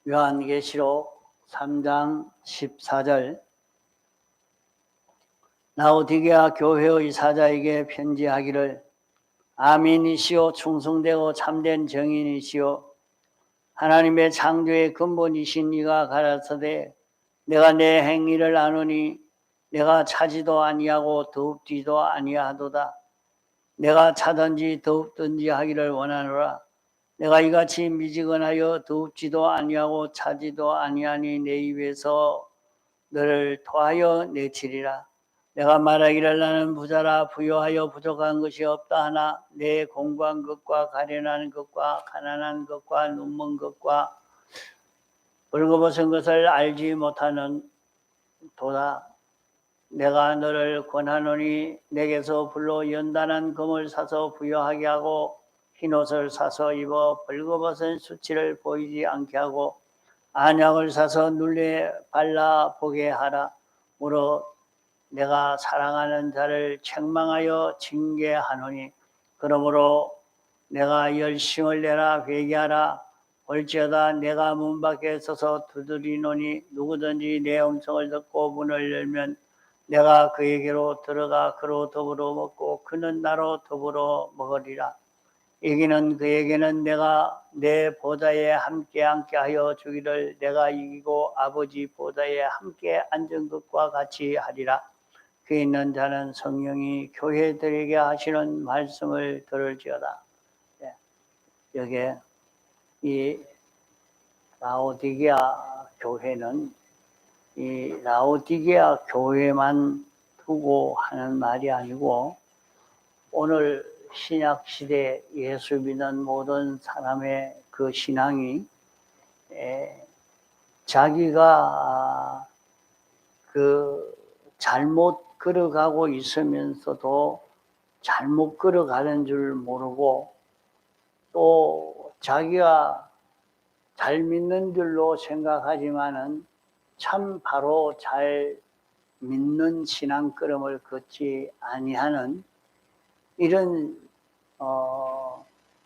요한계시록 3장 14절 라오디게아 교회의 사자에게 편지하기를 아멘이시오 충성되고 참된 정인이시오 하나님의 창조의 근본이신 이가 가라사대 내가 내 행위를 아노니 내가 차지도 아니하고 더웁지도 아니하도다. 내가 차든지 더웁든지 하기를 원하노라. 내가 이같이 미지근하여 더웁지도 아니하고 차지도 아니하니 내 입에서 너를 토하여 내치리라. 내가 말하기를 나는 부자라 부요하여 부족한 것이 없다 하나 내 공부한 것과 가련한 것과 가난한 것과 눈먼 것과 벌거벗은 것을 알지 못하는 도다. 내가 너를 권하노니 내게서 불로 연단한 금을 사서 부요하게 하고 흰옷을 사서 입어 벌거벗은 수치를 보이지 않게 하고 안약을 사서 눈에 발라 보게 하라. 무릇 내가 사랑하는 자를 책망하여 징계하노니 그러므로 내가 열심을 내라 회개하라. 볼지어다 내가 문 밖에 서서 두드리노니 누구든지 내 음성을 듣고 문을 열면 내가 그에게로 들어가 그로 더불어 먹고 그는 나로 더불어 먹으리라. 이기는 그에게는 내가 내 보좌에 함께 앉게 하여 주기를 내가 이기고 아버지 보좌에 함께 앉은 것과 같이 하리라. 그 있는 자는 성령이 교회들에게 하시는 말씀을 들을지어다. 여기에 이 라오디게아 교회는 이 라오디게아 교회만 두고 하는 말이 아니고 오늘 신약 시대 예수 믿는 모든 사람의 그 신앙이 자기가 그 잘못 걸어가고 있으면서도 잘못 걸어가는 줄 모르고 또 자기가 잘 믿는 줄로 생각하지만은 참 바로 잘 믿는 신앙 걸음을 걷지 아니하는 이런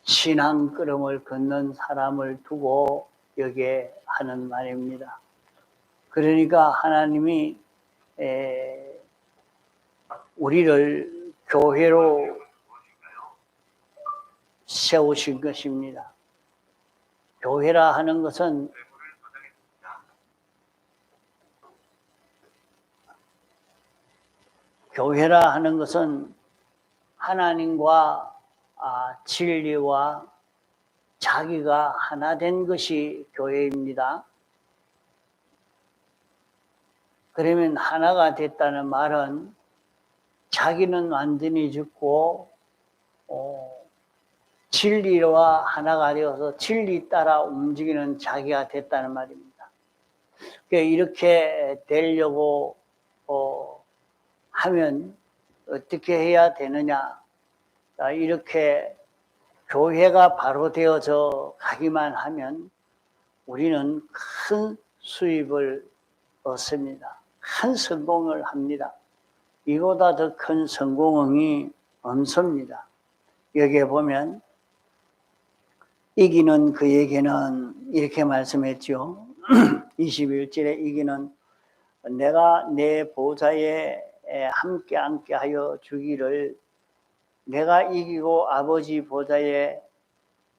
신앙 걸음을 걷는 사람을 두고 여기에 하는 말입니다. 그러니까 하나님이 우리를 교회로 세우신 것입니다. 교회라 하는 것은 하나님과 진리와 자기가 하나 된 것이 교회입니다. 그러면 하나가 됐다는 말은 자기는 완전히 죽고 진리와 하나가 되어서 진리 따라 움직이는 자기가 됐다는 말입니다. 이렇게 되려고 하면 어떻게 해야 되느냐? 이렇게 교회가 바로 되어져 가기만 하면 우리는 큰 수입을 얻습니다. 큰 성공을 합니다. 이보다 더 큰 성공이 없습니다. 여기에 보면 이기는 그에게는 이렇게 말씀했죠. 21절에 이기는 내가 내 보좌에 함께 앉게 하여 주기를 내가 이기고 아버지 보좌에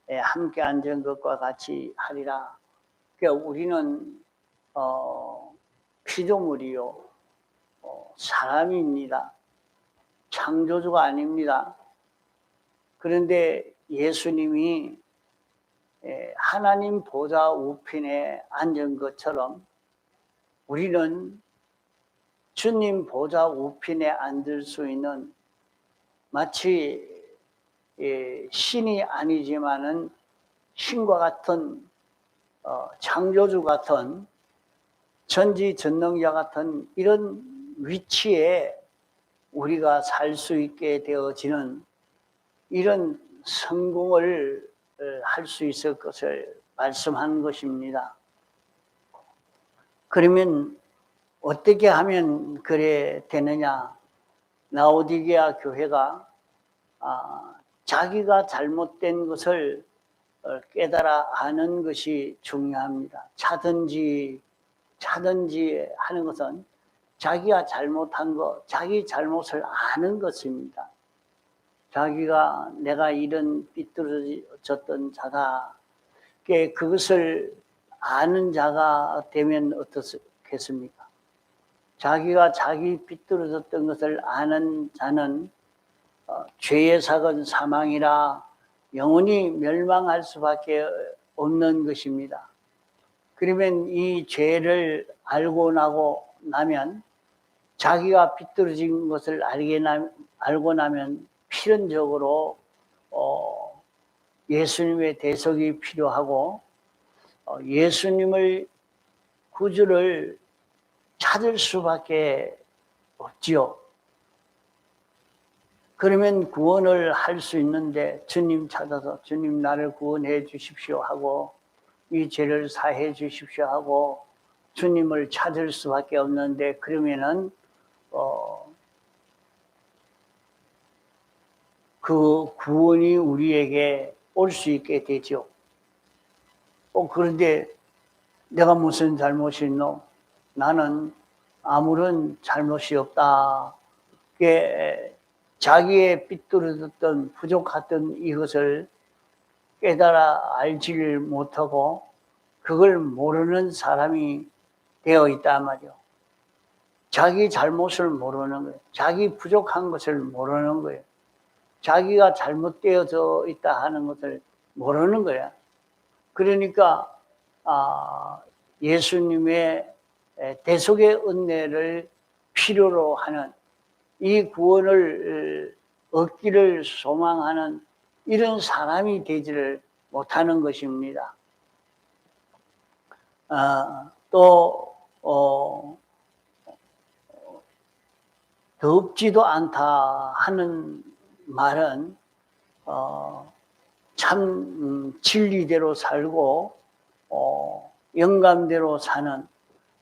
함께 앉은 것과 같이 하리라. 그러니까 우리는 피조물이요 사람입니다. 창조주가 아닙니다. 그런데 예수님이 하나님 보좌 우편에 앉은 것처럼 우리는 주님 보좌 우편에 앉을 수 있는 마치 신이 아니지만은 신과 같은 창조주 같은 전지전능자 같은 이런 위치에 우리가 살 수 있게 되어지는 이런 성공을 할 수 있을 것을 말씀한 것입니다. 그러면 어떻게 하면 그래 되느냐? 라오디게아 교회가 자기가 잘못된 것을 깨달아 아는 것이 중요합니다. 차든지 하는 것은 자기가 잘못한 것, 자기 잘못을 아는 것입니다. 자기가 내가 이런 삐뚤어졌던 자다. 그것을 아는 자가 되면 어떻겠습니까? 자기가 자기 삐뚤어졌던 것을 아는 자는 죄의 삭은 사망이라 영원히 멸망할 수밖에 없는 것입니다. 그러면 이 죄를 알고 나면 자기가 삐뚤어진 것을 알고 나면 필연적으로 예수님의 대속이 필요하고 예수님을 구주를 찾을 수밖에 없지요. 그러면 구원을 할 수 있는데 주님 찾아서 주님 나를 구원해 주십시오 하고 이 죄를 사해 주십시오 하고 주님을 찾을 수밖에 없는데 그러면은 그 구원이 우리에게 올 수 있게 되죠. 그런데 내가 무슨 잘못이 있노? 나는 아무런 잘못이 없다. 자기의 삐뚤어졌던 부족했던 이것을 깨달아 알지를 못하고 그걸 모르는 사람이 되어 있단 말이요. 자기 잘못을 모르는 거예요. 자기 부족한 것을 모르는 거예요. 자기가 잘못되어져 있다 하는 것을 모르는 거야. 그러니까 예수님의 대속의 은혜를 필요로 하는 이 구원을 얻기를 소망하는 이런 사람이 되지를 못하는 것입니다. 또 덥지도 않다 하는 말은 참 진리대로 살고 영감대로 사는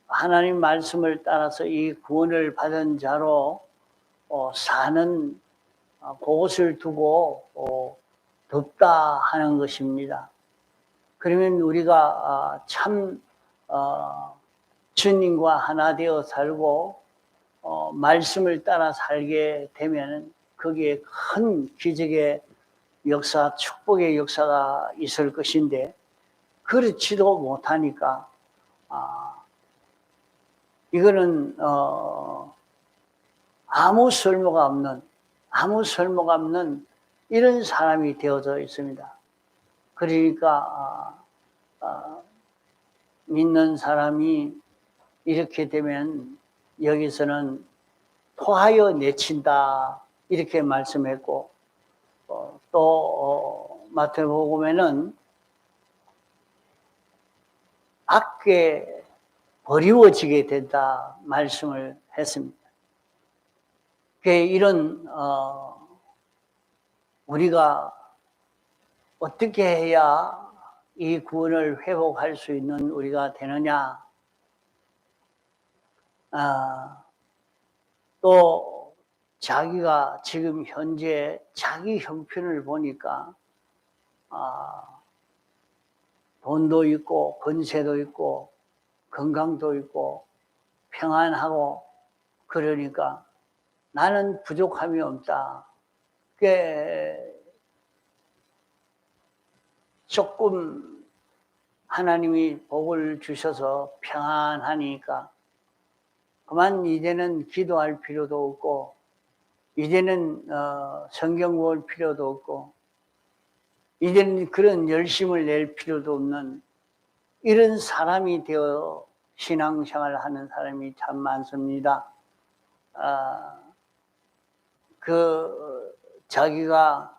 하나님 말씀을 따라서 이 구원을 받은 자로 사는 그것을 두고 덥다 하는 것입니다. 그러면 우리가 참 주님과 하나 되어 살고 말씀을 따라 살게 되면 거기에 큰 기적의 역사, 축복의 역사가 있을 것인데 그렇지도 못하니까 이거는 아무 쓸모가 없는 이런 사람이 되어져 있습니다. 그러니까 믿는 사람이 이렇게 되면 여기서는 토하여 내친다 이렇게 말씀했고 또 마태복음에는 악에 버리워지게 된다 말씀을 했습니다. 이런 우리가 어떻게 해야 이 구원을 회복할 수 있는 우리가 되느냐? 또 자기가 지금 현재 자기 형편을 보니까 돈도 있고 권세도 있고 건강도 있고 평안하고 그러니까 나는 부족함이 없다. 조금 하나님이 복을 주셔서 평안하니까 그만 이제는 기도할 필요도 없고 이제는 성경 볼 필요도 없고 이제는 그런 열심을 낼 필요도 없는 이런 사람이 되어 신앙생활을 하는 사람이 참 많습니다. 자기가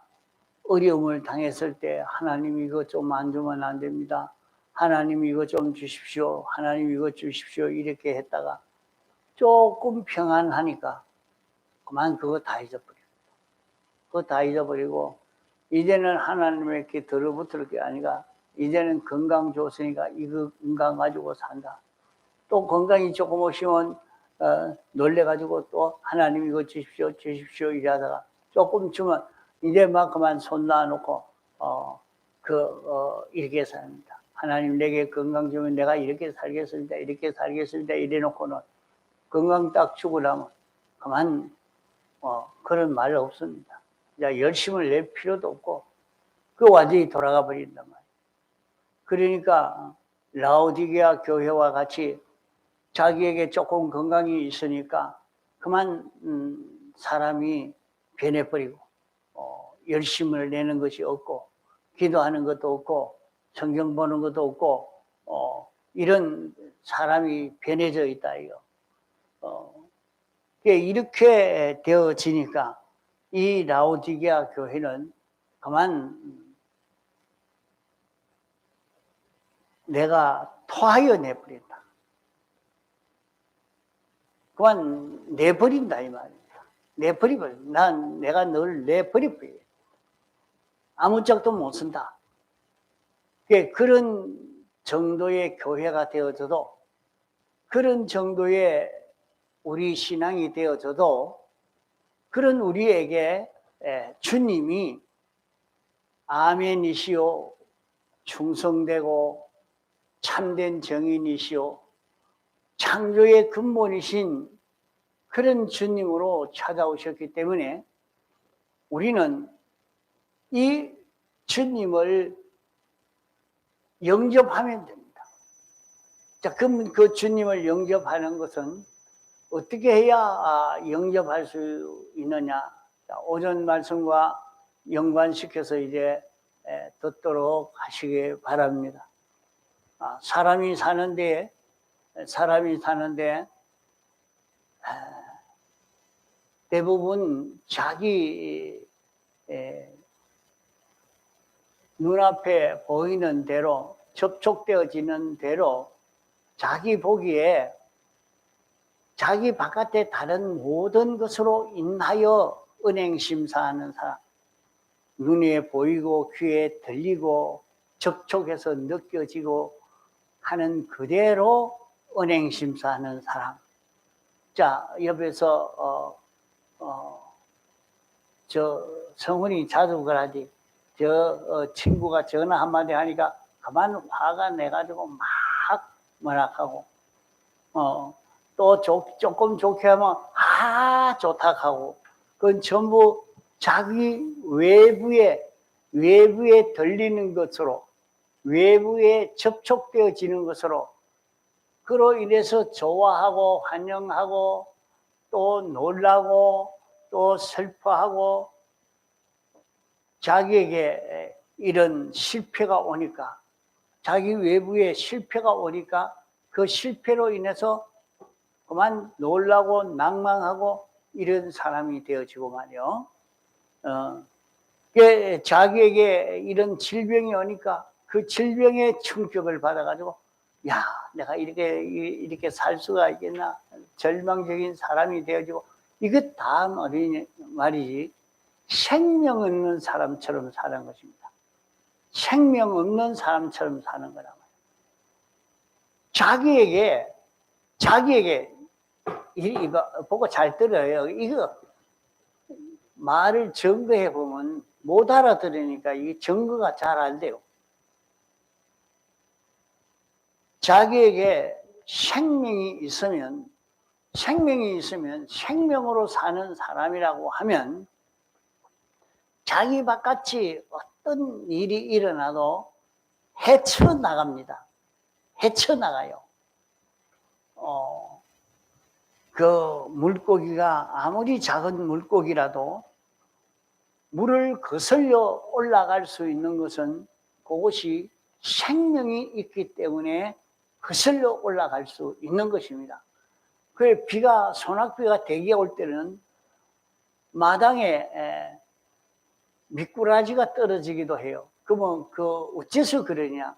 어려움을 당했을 때 하나님 이거 좀 안 주면 안 됩니다. 하나님 이거 좀 주십시오. 하나님 이거 주십시오. 이렇게 했다가 조금 평안하니까 그만 그거 다 잊어버려요. 그거 다 잊어버리고 이제는 하나님에게 들어붙을 게 아니라 이제는 건강 좋으니까 이거 건강 가지고 산다. 또 건강이 조금 오시면 놀래가지고 또 하나님 이거 주십시오 이러다가 조금 주면 이제 막 그만 손 놔놓고 이렇게 삽니다. 하나님 내게 건강 주면 내가 이렇게 살겠습니다. 이렇게 살겠습니다. 이래 놓고는 건강 딱 주고 나면 그만 그런 말 없습니다. 열심을 낼 필요도 없고 완전히 돌아가 버린단 말이에요. 그러니까 라오디게아 교회와 같이 자기에게 조금 건강이 있으니까 그만 사람이 변해버리고 열심을 내는 것이 없고 기도하는 것도 없고 성경 보는 것도 없고 이런 사람이 변해져 있다 이거. 이렇게 되어지니까 이 라오디게아 교회는 그만 내가 토하여 내버린다. 그만 내버린다 이 말입니다. 내버리버려. 내가 널 내버려버려. 아무 짝도 못 쓴다. 그런 정도의 교회가 되어져도 그런 정도의 우리 신앙이 되어져도 그런 우리에게 주님이 아멘이시오 충성되고 참된 정인이시오 창조의 근본이신 그런 주님으로 찾아오셨기 때문에 우리는 이 주님을 영접하면 됩니다. 자, 그럼 그 주님을 영접하는 것은 어떻게 해야 영접할 수 있느냐? 자, 오전 말씀과 연관시켜서 이제 듣도록 하시기 바랍니다. 사람이 사는데 대부분 자기 눈앞에 보이는 대로 접촉되어지는 대로 자기 보기에 자기 바깥에 다른 모든 것으로 인하여 은행심사하는 사람, 눈에 보이고 귀에 들리고 접촉해서 느껴지고 하는 그대로 은행심사하는 사람. 자, 옆에서 저 성훈이 자주 그러지. 친구가 전화 한마디 하니까 그만 화가 내가지고 막 뭐락하고 또 조금 좋게 하면 좋다 하고 그건 전부 자기 외부에 들리는 것으로 외부에 접촉되어지는 것으로 그로 인해서 좋아하고 환영하고 또 놀라고 또 슬퍼하고 자기에게 이런 실패가 오니까 자기 외부에 실패가 오니까 그 실패로 인해서 그만 놀라고 낭망하고 이런 사람이 되어지고 말이요. 자기에게 이런 질병이 오니까 그 질병의 충격을 받아가지고 야 내가 이렇게 살 수가 있겠나 절망적인 사람이 되어지고 이것 다 말이지 생명 없는 사람처럼 사는 것입니다. 생명 없는 사람처럼 사는 거란 말이에요. 자기에게 이거 보고 잘 들어요. 이거 말을 증거해 보면 못 알아들으니까 이 증거가 잘 안 돼요. 자기에게 생명이 있으면 생명으로 사는 사람이라고 하면 자기 바깥이 어떤 일이 일어나도 헤쳐나갑니다. 헤쳐나가요. 그 물고기가 아무리 작은 물고기라도 물을 거슬려 올라갈 수 있는 것은 그것이 생명이 있기 때문에 거슬려 올라갈 수 있는 것입니다. 그 소낙비가 대기에 올 때는 마당에 미꾸라지가 떨어지기도 해요. 그러면 어째서 그러냐?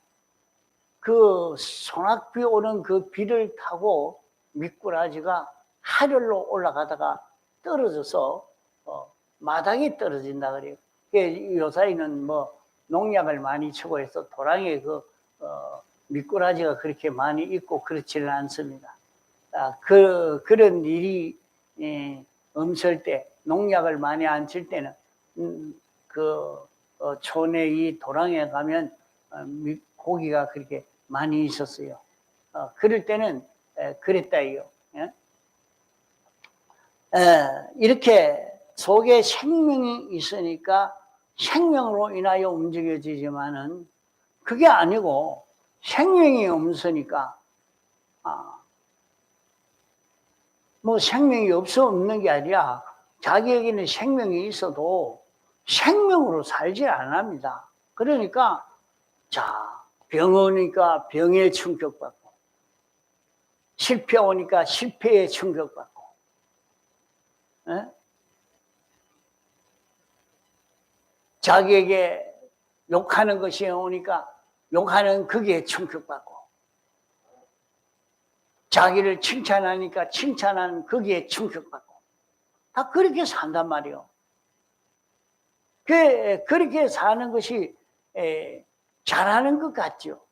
그 소낙비 오는 그 비를 타고 미꾸라지가 하늘로 올라가다가 떨어져서 마당에 떨어진다 그래요. 요사이는 농약을 많이 치고 해서 도랑에 미꾸라지가 그렇게 많이 있고 그렇지는 않습니다. 그런 일이 없을 때 농약을 많이 안 칠 때는 촌에 이 도랑에 가면 고기가 그렇게 많이 있었어요. 그럴 때는 그랬다 이요. 예? 이렇게 속에 생명이 있으니까 생명으로 인하여 움직여지지만은 그게 아니고 생명이 없으니까 뭐 생명이 없는 게 아니라 자기에게는 생명이 있어도 생명으로 살지 않합니다. 그러니까 자, 병 오니까 병에 충격받고 실패 오니까 실패에 충격받고 에? 자기에게 욕하는 것이 오니까 욕하는 그게 충격받고 자기를 칭찬하니까 칭찬하는 거기에 충격받고 다 그렇게 산단 말이에요. 그렇게 사는 것이 잘하는 것 같죠.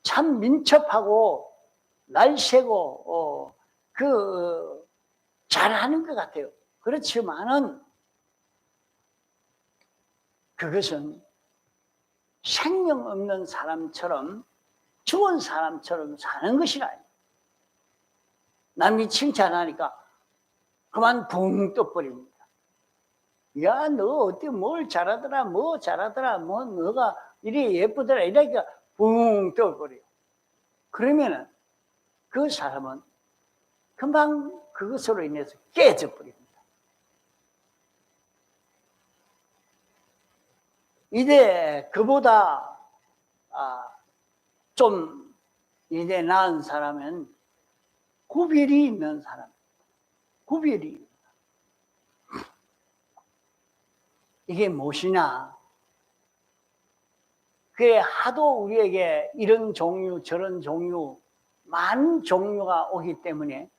참 민첩하고 날쌔고 잘하는 것 같아요. 그렇지만은 그것은 생명 없는 사람처럼 죽은 사람처럼 사는 것이라. 남이 칭찬하니까 그만 붕 떠버립니다. 야, 너 어떻게 뭘 잘하더라, 뭐 잘하더라, 뭐 너가 이래 예쁘더라, 이러니까 붕 떠버려요. 그러면은 그 사람은 금방 그것으로 인해서 깨져버립니다. 이제 그보다 좀 이제 나은 사람은 구별이 있는 사람. 구별이. 이게 무엇이냐? 그게 하도 우리에게 이런 종류, 저런 종류, 많은 종류가 오기 때문에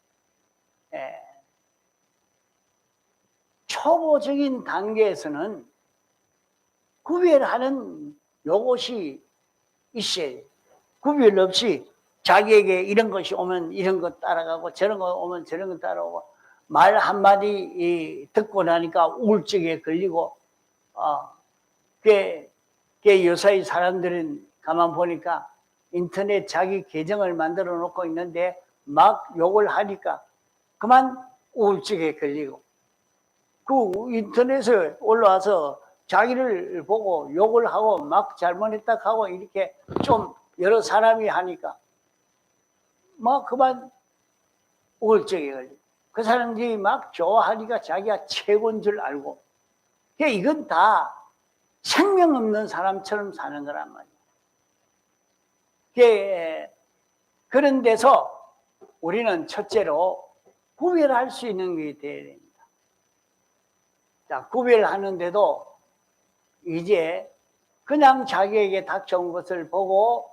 초보적인 단계에서는 구별하는 요것이 있어요. 구별 없이 자기에게 이런 것이 오면 이런 것 따라가고 저런 거 오면 저런 것 따라오고 말 한마디 듣고 나니까 우울증에 걸리고 요사이 사람들은 가만 보니까 인터넷 자기 계정을 만들어 놓고 있는데 막 욕을 하니까 그만 우울증에 걸리고 그 인터넷에 올라와서 자기를 보고 욕을 하고 막 잘못했다 하고 이렇게 좀 여러 사람이 하니까 막 그만 우울증에 걸리고 그 사람들이 막 좋아하니까 자기가 최고인 줄 알고 이건 다 생명 없는 사람처럼 사는 거란 말이에요. 그런 데서 우리는 첫째로 구별할 수 있는 게 되어야 됩니다. 자, 구별하는데도 이제 그냥 자기에게 닥쳐온 것을 보고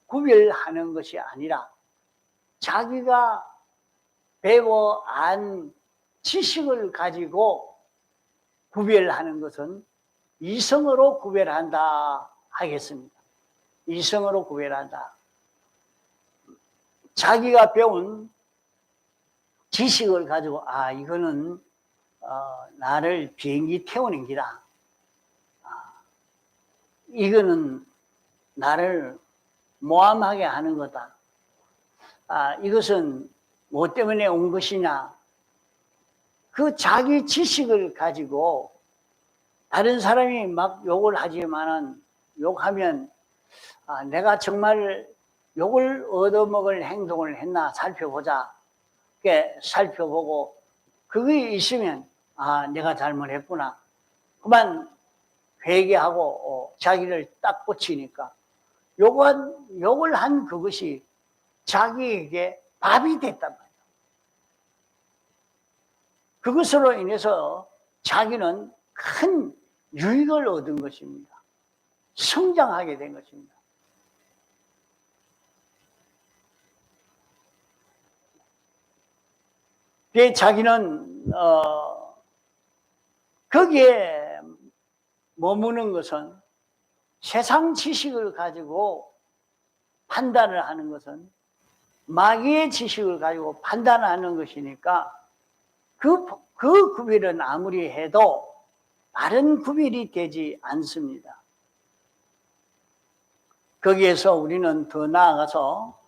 구별하는 것이 아니라 자기가 배워 안 지식을 가지고 구별하는 것은 이성으로 구별한다 하겠습니다. 이성으로 구별한다. 자기가 배운 지식을 가지고 이거는 나를 비행기 태우는 기다. 이거는 나를 모함하게 하는 거다. 이것은 뭐 때문에 온 것이냐. 그 자기 지식을 가지고 다른 사람이 막 욕을 하지만은 욕하면 내가 정말 욕을 얻어먹을 행동을 했나 살펴보자. 살펴보고 그게 있으면 내가 잘못했구나. 그만 회개하고 자기를 딱 고치니까 욕을 한 그것이 자기에게 밥이 됐단 말이에요. 그것으로 인해서 자기는 큰 유익을 얻은 것입니다. 성장하게 된 것입니다. 자기는 거기에 머무는 것은 세상 지식을 가지고 판단을 하는 것은 마귀의 지식을 가지고 판단하는 것이니까 그 구별은 아무리 해도 바른 구별이 되지 않습니다. 거기에서 우리는 더 나아가서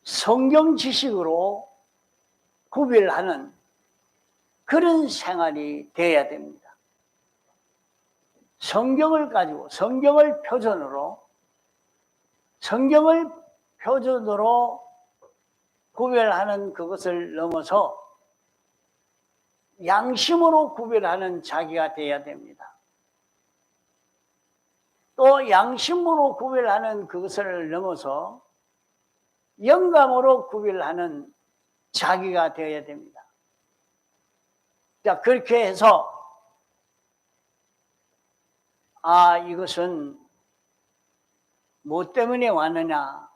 성경 지식으로 구별하는 그런 생활이 되어야 됩니다. 성경을 가지고 성경을 표준으로 구별하는 그것을 넘어서 양심으로 구별하는 자기가 되어야 됩니다. 또 양심으로 구별하는 그것을 넘어서 영감으로 구별하는 자기가 되어야 됩니다. 자, 그렇게 해서 이것은 뭐 때문에 왔느냐?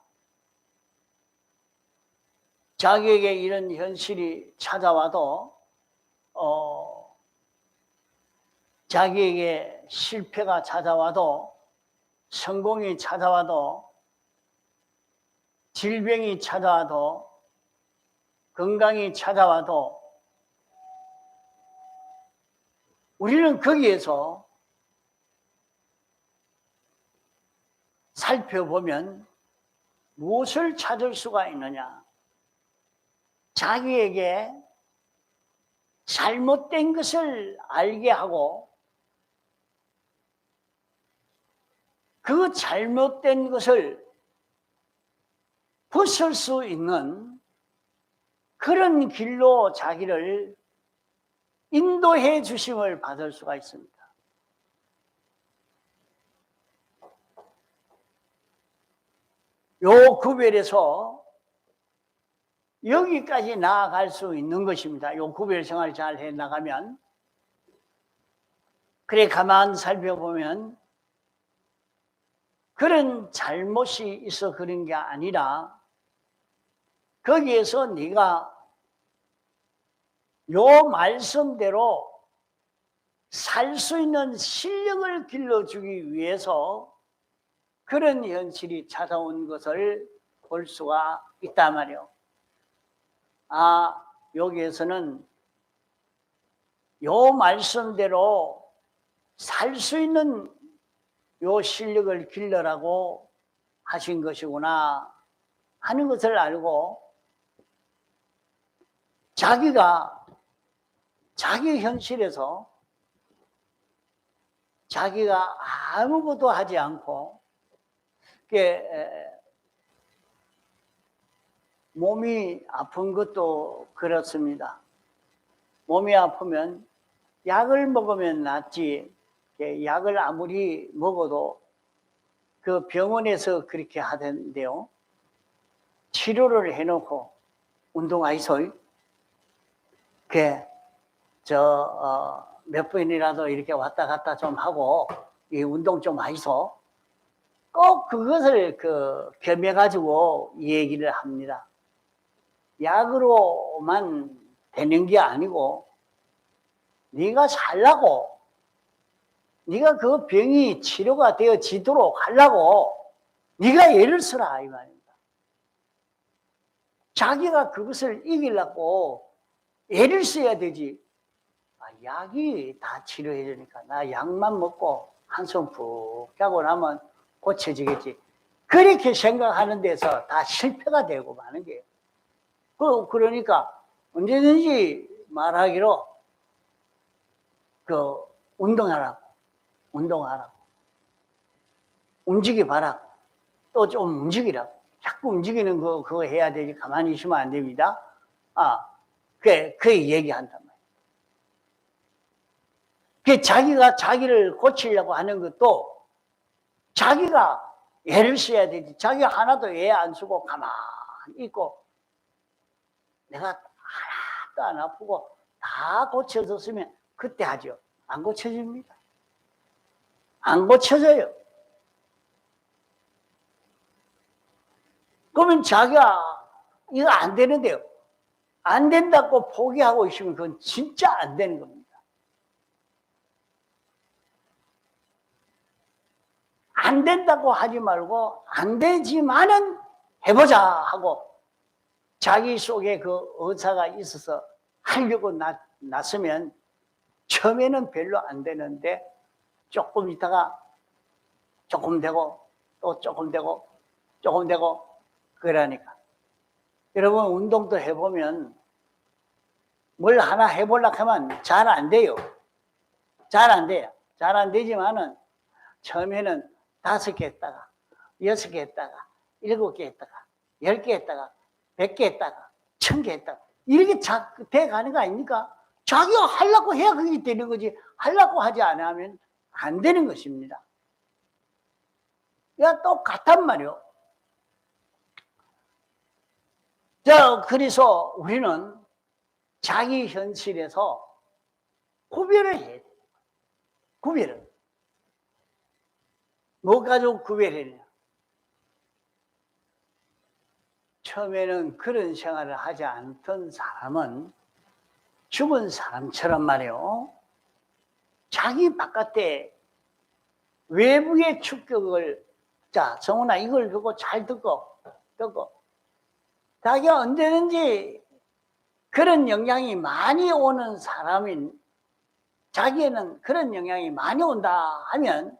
자기에게 이런 현실이 찾아와도 자기에게 실패가 찾아와도 성공이 찾아와도 질병이 찾아와도 건강이 찾아와도 우리는 거기에서 살펴보면 무엇을 찾을 수가 있느냐? 자기에게 잘못된 것을 알게 하고 그 잘못된 것을 벗을 수 있는 그런 길로 자기를 인도해 주심을 받을 수가 있습니다. 요 구별에서 여기까지 나아갈 수 있는 것입니다. 요 구별 생활 잘 해 나가면. 그래 가만 살펴보면 그런 잘못이 있어 그런 게 아니라 거기에서 네가 요 말씀대로 살 수 있는 실력을 길러주기 위해서 그런 현실이 찾아온 것을 볼 수가 있단 말이에요. 여기에서는 요 말씀대로 살 수 있는 요 실력을 길러라고 하신 것이구나 하는 것을 알고 자기가 자기 현실에서 자기가 아무것도 하지 않고 몸이 아픈 것도 그렇습니다. 몸이 아프면 약을 먹으면 낫지 약을 아무리 먹어도 그 병원에서 그렇게 하던데요. 치료를 해놓고 운동하이소. 몇 번이라도 이렇게 왔다 갔다 좀 하고 이 운동 좀 하이소. 꼭 그것을 겸해가지고 얘기를 합니다. 약으로만 되는 게 아니고 네가 살라고 네가 그 병이 치료가 되어지도록 하려고 네가 애를 쓰라 이 말입니다. 자기가 그것을 이기려고 애를 써야 되지. 약이 다 치료해 주니까 나 약만 먹고 한숨 푹 자고 나면 고쳐지겠지. 그렇게 생각하는 데서 다 실패가 되고 마는 거예요. 그러니까 언제든지 말하기로 운동하라고 움직여봐라. 또 좀 움직이라고. 자꾸 움직이는 그거 해야 되지. 가만히 있으면 안 됩니다. 그 얘기한단 말이에요. 자기가 자기를 고치려고 하는 것도 자기가 애를 써야 되지. 자기가 하나도 애 안 쓰고 가만히 있고 내가 하나도 안 아프고 다 고쳐졌으면 그때 하죠. 안 고쳐집니다. 안 고쳐져요. 그러면 자기가 이거 안 되는데요. 안 된다고 포기하고 있으면 그건 진짜 안 되는 겁니다. 안 된다고 하지 말고 안 되지만은 해보자 하고 자기 속에 그 의사가 있어서 하려고 났으면 처음에는 별로 안 되는데 조금 있다가 조금 되고 또 조금 되고 조금 되고 그러니까 여러분 운동도 해보면 뭘 하나 해보려고 하면 잘 안 돼요. 잘 안 돼요. 잘 안 되지만은 처음에는 5개 했다가 6개 했다가 7개 했다가 10개 했다가 100개 했다가 1000개 했다가 이렇게 돼가는 거 아닙니까? 자기가 하려고 해야 그게 되는 거지 하려고 하지 않으면 안 되는 것입니다. 야, 똑같단 말이요. 자, 그래서 우리는 자기 현실에서 구별을 해야 돼요. 구별을. 뭐 가지고 구별해야 돼요? 처음에는 그런 생활을 하지 않던 사람은 죽은 사람처럼 말이요. 자기 바깥에 외부의 축격을, 자, 정훈아, 이걸 보고 잘 듣고, 자기가 언제든지 그런 영향이 많이 오는 사람인, 자기에는 그런 영향이 많이 온다 하면,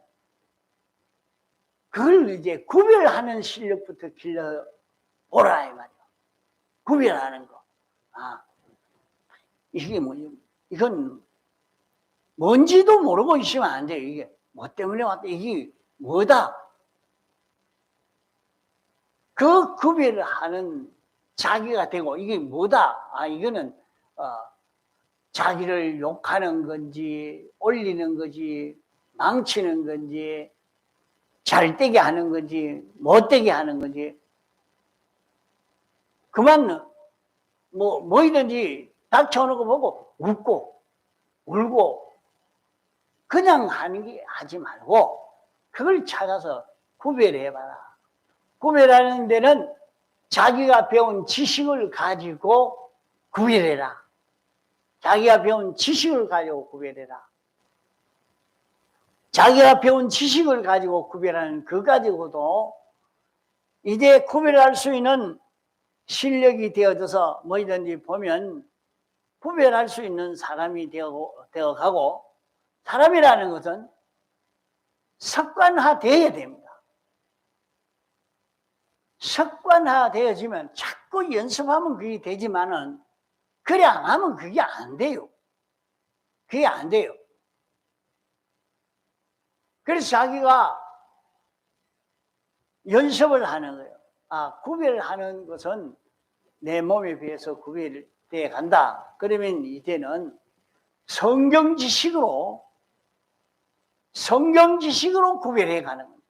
그걸 이제 구별하는 실력부터 길러보라, 이 말이야. 구별하는 거. 아, 이게 이건 뭔지도 모르고 있으면 안 돼요. 이게 뭐 때문에 왔다, 이게 뭐다. 그 구별을 하는 자기가 되고 이게 뭐다. 아, 이거는 자기를 욕하는 건지 올리는 건지 망치는 건지 잘되게 하는 건지 못되게 하는 건지 그만 뭐이든지 닥쳐오는 거 보고 웃고 울고 그냥 하는 게 하지 말고 그걸 찾아서 구별해봐라. 구별하는 데는 자기가 배운 지식을 가지고 구별해라. 자기가 배운 지식을 가지고 구별해라. 자기가 배운 지식을 가지고 구별하는 그 가지고도 이제 구별할 수 있는 실력이 되어져서 뭐든지 보면 구별할 수 있는 사람이 되어가고 사람이라는 것은 습관화되어야 됩니다. 습관화되어지면 자꾸 연습하면 그게 되지만은 그래 안 하면 그게 안 돼요. 그게 안 돼요. 그래서 자기가 연습을 하는 거예요. 아, 구별하는 것은 내 몸에 비해서 구별되어 간다. 그러면 이제는 성경 지식으로 구별해 가는 겁니다.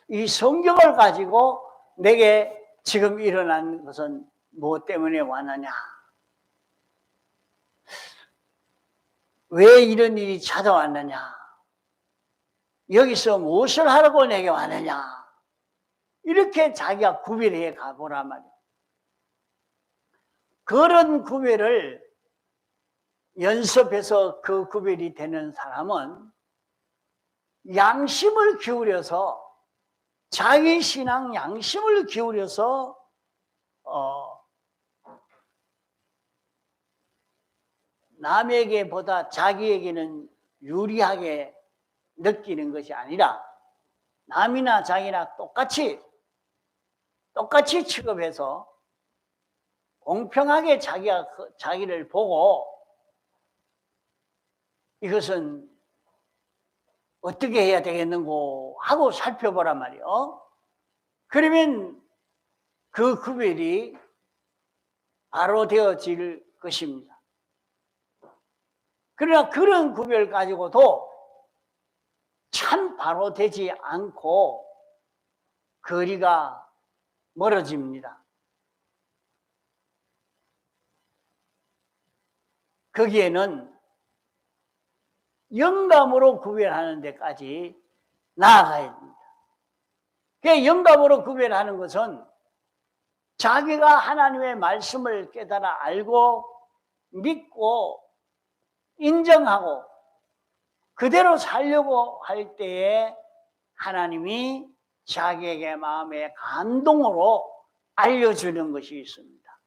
이 성경을 가지고 내게 지금 일어난 것은 무엇 때문에 왔느냐? 왜 이런 일이 찾아왔느냐? 여기서 무엇을 하려고 내게 왔느냐? 이렇게 자기가 구별해 가보란 말이에요. 그런 구별을 연습해서 그 구별이 되는 사람은 양심을 기울여서 자기 신앙 양심을 기울여서 남에게보다 자기에게는 유리하게 느끼는 것이 아니라 남이나 자기나 똑같이 취급해서 공평하게 자기를 보고 이것은 어떻게 해야 되겠는고 하고 살펴보란 말이요. 그러면 그 구별이 바로 되어질 것입니다. 그러나 그런 구별 가지고도 참 바로 되지 않고 거리가 멀어집니다. 거기에는 영감으로 구별하는 데까지 나아가야 됩니다. 그 영감으로 구별하는 것은 자기가 하나님의 말씀을 깨달아 알고 믿고 인정하고 그대로 살려고 할 때에 하나님이 자기에게 마음의 감동으로 알려주는 것이 있습니다.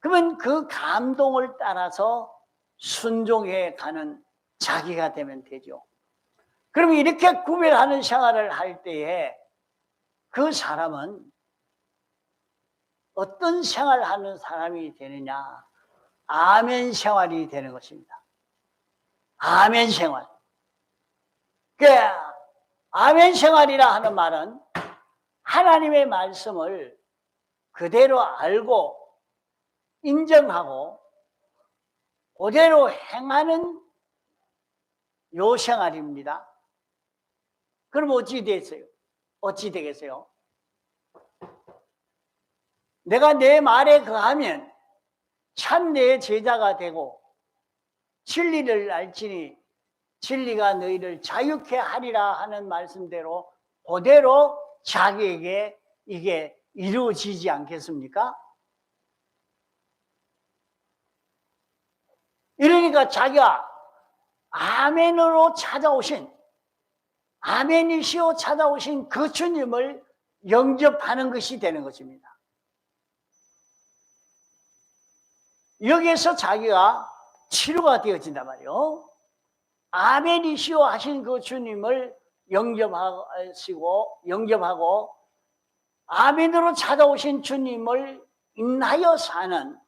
그러면 그 감동을 따라서 순종해 가는 자기가 되면 되죠. 그럼 이렇게 구별하는 생활을 할 때에 그 사람은 어떤 생활을 하는 사람이 되느냐? 아멘 생활이 되는 것입니다. 아멘 생활. 그 아멘 생활이라 하는 말은 하나님의 말씀을 그대로 알고 인정하고 그대로 행하는 요 생활입니다. 그럼 어찌 되겠어요? 어찌 되겠어요? 내가 내 말에 거하면 참 내 제자가 되고 진리를 알지니 진리가 너희를 자유케 하리라 하는 말씀대로 그대로 자기에게 이게 이루어지지 않겠습니까? 이러니까 자기가 아멘으로 찾아오신 아멘이시오 찾아오신 그 주님을 영접하는 것이 되는 것입니다. 여기에서 자기가 치료가 되어진단 말이에요. 아멘이시오 하신 그 주님을 영접하고 아멘으로 찾아오신 주님을 인하여 사는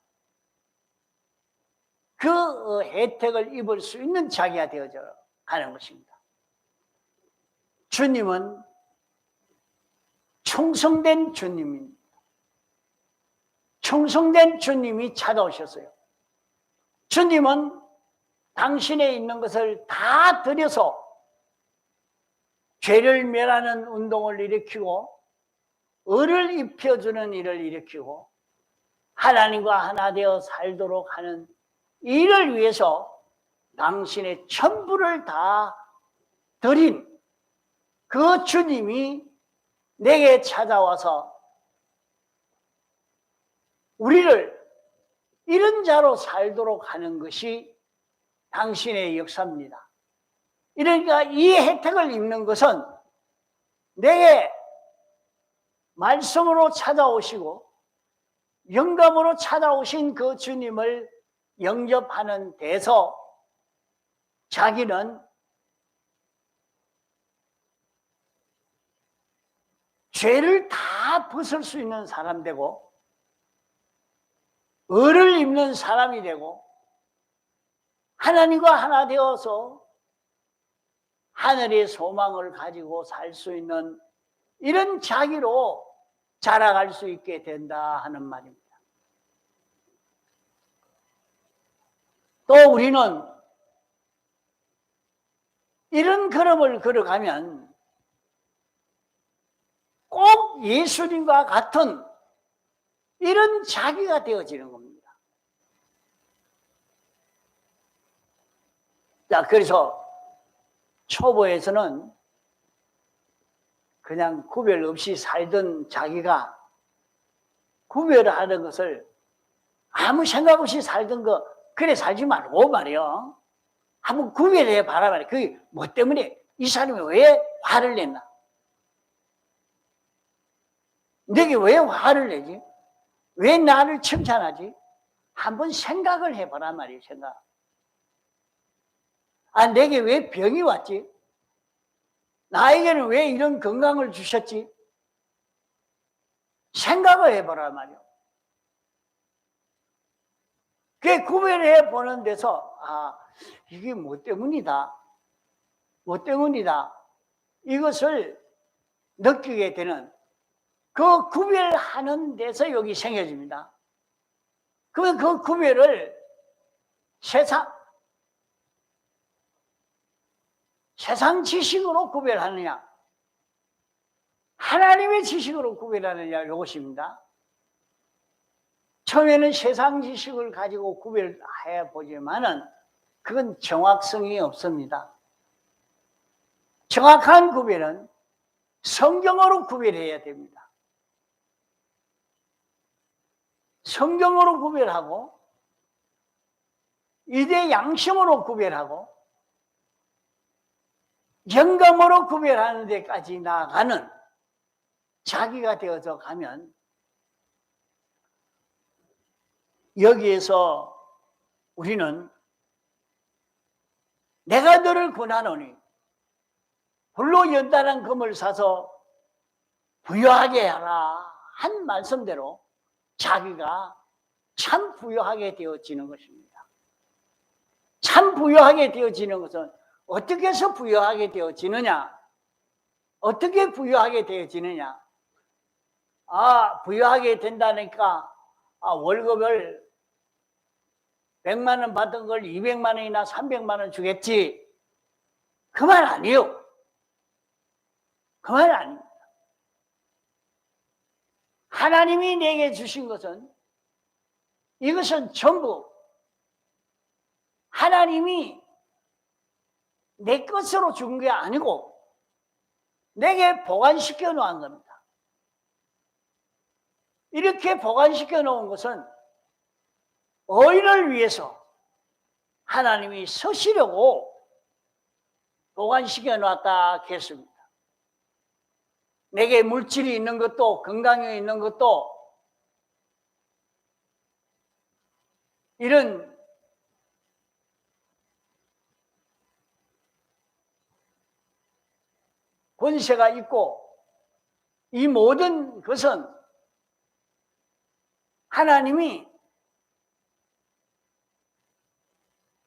그 혜택을 입을 수 있는 자기가 되어져 가는 것입니다. 주님은 충성된 주님입니다. 충성된 주님이 찾아오셨어요. 주님은 당신에 있는 것을 다 들여서 죄를 멸하는 운동을 일으키고 의를 입혀주는 일을 일으키고 하나님과 하나 되어 살도록 하는 이를 위해서 당신의 전부를 다 드린 그 주님이 내게 찾아와서 우리를 이런 자로 살도록 하는 것이 당신의 역사입니다. 그러니까 이 혜택을 입는 것은 내게 말씀으로 찾아오시고 영감으로 찾아오신 그 주님을 영접하는 데서 자기는 죄를 다 벗을 수 있는 사람 되고 의를 입는 사람이 되고 하나님과 하나 되어서 하늘의 소망을 가지고 살 수 있는 이런 자기로 자라갈 수 있게 된다 하는 말입니다. 또 우리는 이런 걸음을 걸어가면 꼭 예수님과 같은 이런 자기가 되어지는 겁니다. 자, 그래서 초보에서는 그냥 구별 없이 살던 자기가 구별하는 것을 아무 생각 없이 살던 거 그래 살지 말고 말이요. 한번 구별해 봐라 말이야. 그게 뭐 때문에 이 사람이 왜 화를 냈나? 내게 왜 화를 내지? 왜 나를 칭찬하지? 한번 생각을 해보란 말이에요. 생각. 아, 내게 왜 병이 왔지? 나에게는 왜 이런 건강을 주셨지? 생각을 해보란 말이에요. 그 구별해 보는 데서 아, 이게 뭐 때문이다. 뭐 때문이다. 이것을 느끼게 되는 그 구별하는 데서 여기 생겨집니다. 그러면 그 구별을 세상 지식으로 구별하느냐 하나님의 지식으로 구별하느냐 이것입니다. 처음에는 세상 지식을 가지고 구별해 보지만은 그건 정확성이 없습니다. 정확한 구별은 성경으로 구별해야 됩니다. 성경으로 구별하고 이대 양심으로 구별하고 영감으로 구별하는 데까지 나아가는 자기가 되어서 가면 여기에서 우리는 내가 너를 권하노니 불로 연단한 금을 사서 부유하게 하라 한 말씀대로 자기가 참 부유하게 되어지는 것입니다. 참 부유하게 되어지는 것은 어떻게 해서 부유하게 되어지느냐? 어떻게 부유하게 되어지느냐? 부유하게 된다니까 월급을 100만 원 받은 걸 200만 원이나 300만 원 주겠지. 그 말 아니에요. 그 말 아닙니다. 하나님이 내게 주신 것은 이것은 전부 하나님이 내 것으로 준 게 아니고 내게 보관시켜 놓은 겁니다. 이렇게 보관시켜 놓은 것은 의인을 위해서 하나님이 서시려고 보관시켜 놨다 했습니다. 내게 물질이 있는 것도 건강이 있는 것도 이런 권세가 있고 이 모든 것은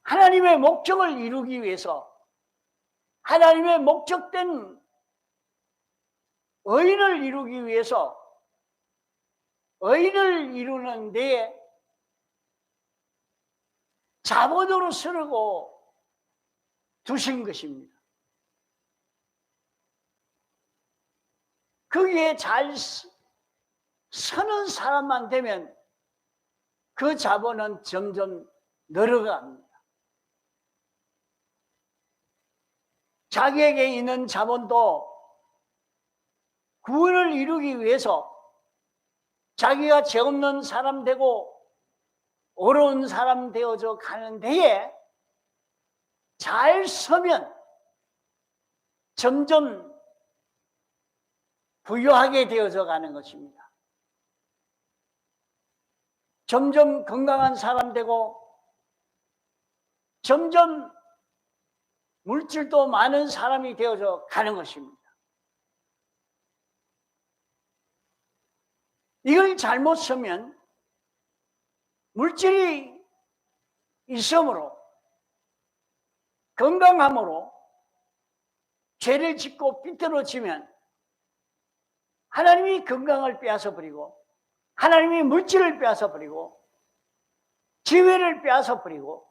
하나님의 목적을 이루기 위해서 하나님의 목적된 의인을 이루기 위해서 의인을 이루는 데에 자본으로 쓰려고 두신 것입니다. 거기에 잘 서는 사람만 되면 그 자본은 점점 늘어갑니다. 자기에게 있는 자본도 구원을 이루기 위해서 자기가 죄 없는 사람 되고 어려운 사람 되어져 가는 데에 잘 서면 점점 부유하게 되어져 가는 것입니다. 점점 건강한 사람 되고 점점 물질도 많은 사람이 되어져 가는 것입니다. 이걸 잘못 쓰면 물질이 있음으로 건강함으로 죄를 짓고 삐뚤어지면 하나님이 건강을 빼앗아버리고 하나님이 물질을 빼앗아버리고 지혜를 빼앗아버리고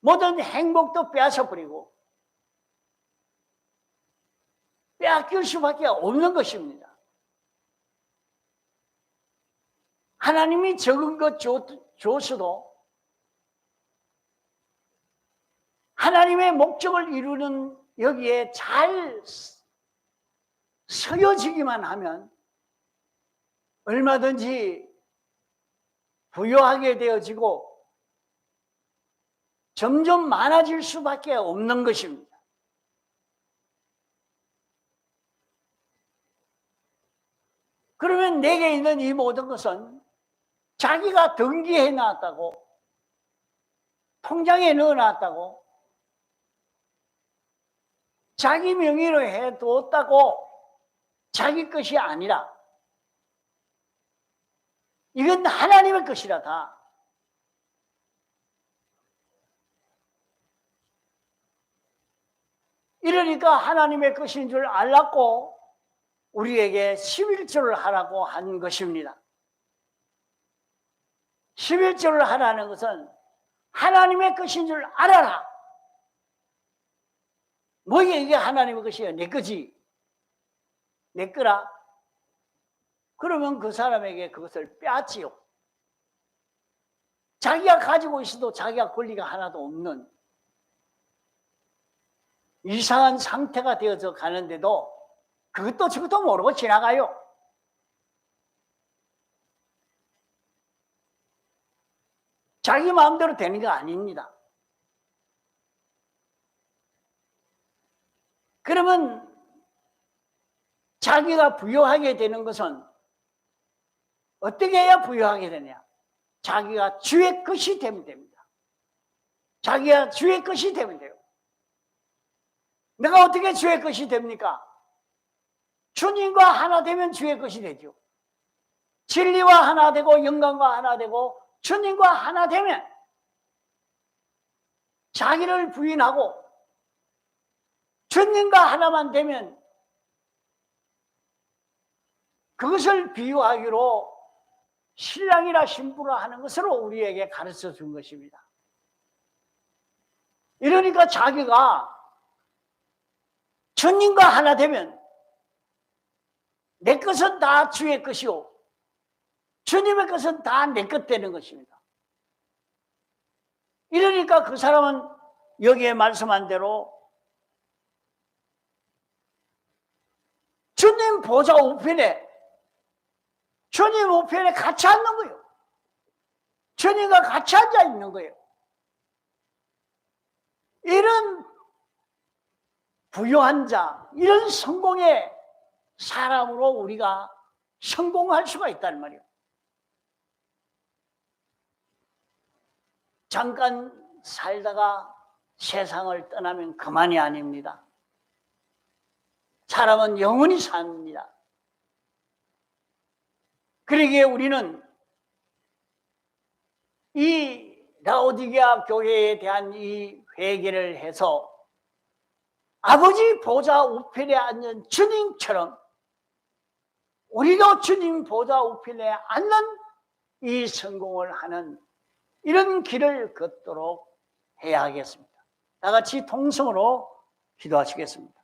모든 행복도 빼앗아버리고 빼앗길 수밖에 없는 것입니다. 하나님이 적은 것 줬어도 하나님의 목적을 이루는 여기에 잘 서여지기만 하면 얼마든지 부유하게 되어지고 점점 많아질 수밖에 없는 것입니다. 그러면 내게 있는 이 모든 것은 자기가 등기해 놨다고 통장에 넣어 놨다고 자기 명의로 해두었다고 자기 것이 아니라 이건 하나님의 것이라 다. 이러니까 하나님의 것인 줄 알았고 우리에게 11조를 하라고 한 것입니다. 11조를 하라는 것은 하나님의 것인 줄 알아라. 뭐 이게 하나님의 것이야? 내 거지. 내 거라. 그러면 그 사람에게 그것을 빼앗지요. 자기가 가지고 있어도 자기가 권리가 하나도 없는 이상한 상태가 되어서 가는데도 그것도 저것도 모르고 지나가요. 자기 마음대로 되는 게 아닙니다. 그러면 자기가 부유하게 되는 것은 어떻게 해야 부유하게 되냐? 자기가 주의 것이 되면 됩니다. 자기가 주의 것이 되면 돼요. 내가 어떻게 주의 것이 됩니까? 주님과 하나 되면 주의 것이 되죠. 진리와 하나 되고 영광과 하나 되고 주님과 하나 되면 자기를 부인하고 주님과 하나만 되면 그것을 비유하기로 신랑이라 신부라 하는 것으로 우리에게 가르쳐 준 것입니다. 이러니까 자기가 주님과 하나 되면 내 것은 다 주의 것이요 주님의 것은 다 내 것 되는 것입니다. 이러니까 그 사람은 여기에 말씀한 대로 주님 보좌 우편에 주님 우편에 같이 앉는 거예요. 주님과 같이 앉아 있는 거예요. 이런 부유한 자, 이런 성공의 사람으로 우리가 성공할 수가 있다는 말이에요. 잠깐 살다가 세상을 떠나면 그만이 아닙니다. 사람은 영원히 삽니다. 그러기에 우리는 이 라오디게아 교회에 대한 이 회개를 해서 아버지 보좌 우편에 앉는 주님처럼 우리도 주님 보좌 우편에 앉는 이 성공을 하는 이런 길을 걷도록 해야 하겠습니다. 다 같이 통성으로 기도하시겠습니다.